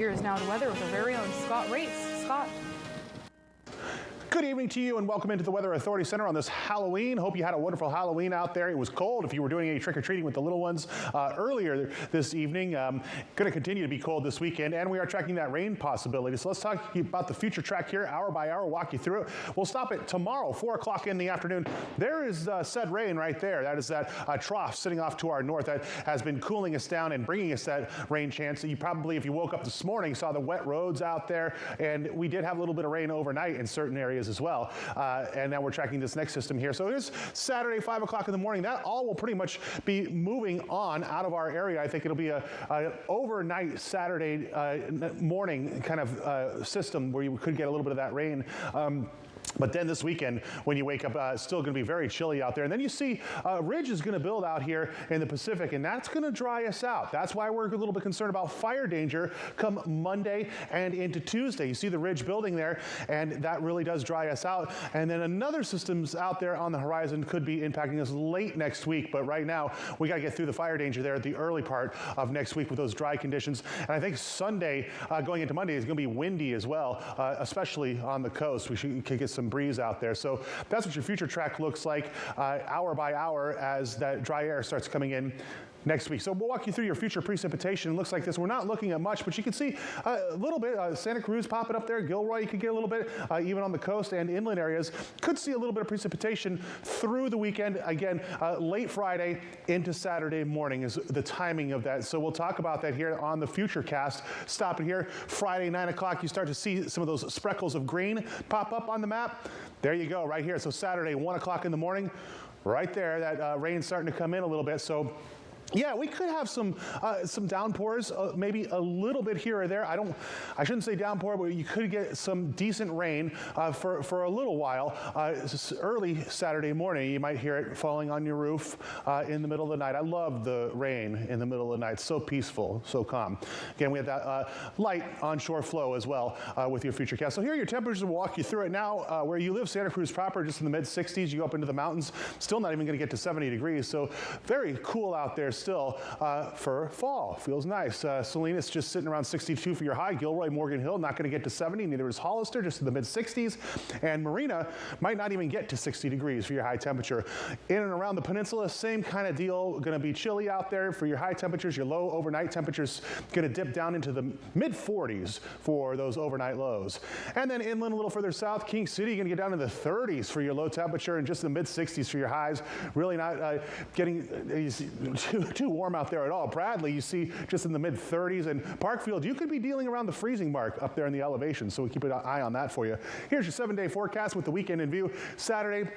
Here's now to weather with our very own Scott Race. Scott. Good evening to you and welcome into the Weather Authority Center on this Halloween. Hope you had a wonderful Halloween out there. It was cold if you were doing any trick-or-treating with the little ones earlier this evening. Going to continue to be cold this weekend, and we are tracking that rain possibility. So let's talk about the future track here, hour by hour, walk you through it. We'll stop it tomorrow, 4 o'clock in the afternoon. There is said rain right there. That is that trough sitting off to our north that has been cooling us down and bringing us that rain chance. You probably, if you woke up this morning, saw the wet roads out there, and we did have a little bit of rain overnight in certain areas as well. And now we're tracking this next system here. So it is Saturday, 5 o'clock in the morning. That all will pretty much be moving on out of our area. I think it'll be a overnight Saturday morning kind of system where you could get a little bit of that rain. But then this weekend, when you wake up, it's still going to be very chilly out there. And then you see a ridge is going to build out here in the Pacific, and that's going to dry us out. That's why we're a little bit concerned about fire danger come Monday and into Tuesday. You see the ridge building there, and that really does dry us out. And then another system's out there on the horizon could be impacting us late next week. But right now, we got to get through the fire danger there at the early part of next week with those dry conditions. And I think Sunday, going into Monday, is going to be windy as well, especially on the coast. We could get some breeze out there. So that's what your future track looks like hour by hour as that dry air starts coming in next week. So we'll walk you through your future precipitation. It looks like this. We're not looking at much, but you can see a little bit. Santa Cruz popping up there. Gilroy, you could get a little bit, even on the coast and inland areas. Could see a little bit of precipitation through the weekend. Again, late Friday into Saturday morning is the timing of that. So we'll talk about that here on the future cast. Stop it here. Friday, 9 o'clock, you start to see some of those speckles of green pop up on the map. There you go, right here. So Saturday, 1 o'clock in the morning, right there, that rain's starting to come in a little bit. So yeah, we could have some downpours, maybe a little bit here or there. I shouldn't say downpour, but you could get some decent rain for a little while. Early Saturday morning, you might hear it falling on your roof in the middle of the night. I love the rain in the middle of the night. So peaceful, so calm. Again, we have that light onshore flow as well with your future cast. So here are your temperatures. We'll walk you through it now. Where you live, Santa Cruz proper, just in the mid-60s. You go up into the mountains, still not even going to get to 70 degrees. So very cool out there still for fall. Feels nice. Salinas just sitting around 62 for your high. Gilroy, Morgan Hill, not going to get to 70. Neither is Hollister, just in the mid-60s. And Marina might not even get to 60 degrees for your high temperature. In and around the peninsula, same kind of deal. Going to be chilly out there for your high temperatures. Your low overnight temperatures going to dip down into the mid-40s for those overnight lows. And then inland a little further south, King City, going to get down to the 30s for your low temperature and just the mid-60s for your highs. Really not getting too warm out there at all. Bradley, you see just in the mid-30s, and Parkfield, you could be dealing around the freezing mark up there in the elevation, so we keep an eye on that for you. Here's your 7-day forecast with the weekend in view. Saturday,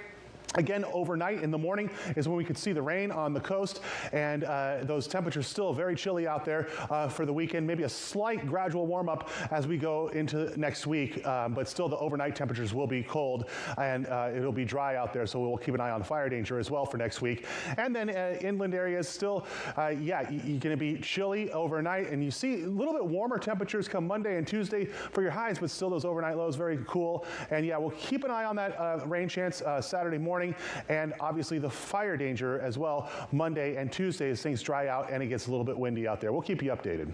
again, overnight in the morning is when we could see the rain on the coast, and those temperatures still very chilly out there for the weekend. Maybe a slight gradual warm-up as we go into next week, but still the overnight temperatures will be cold, and it'll be dry out there, so we'll keep an eye on fire danger as well for next week. And then inland areas still, yeah, you're going to be chilly overnight, and you see a little bit warmer temperatures come Monday and Tuesday for your highs, but still those overnight lows very cool. And yeah, we'll keep an eye on that rain chance Saturday morning. And obviously the fire danger as well Monday and Tuesday as things dry out and it gets a little bit windy out there. We'll keep you updated.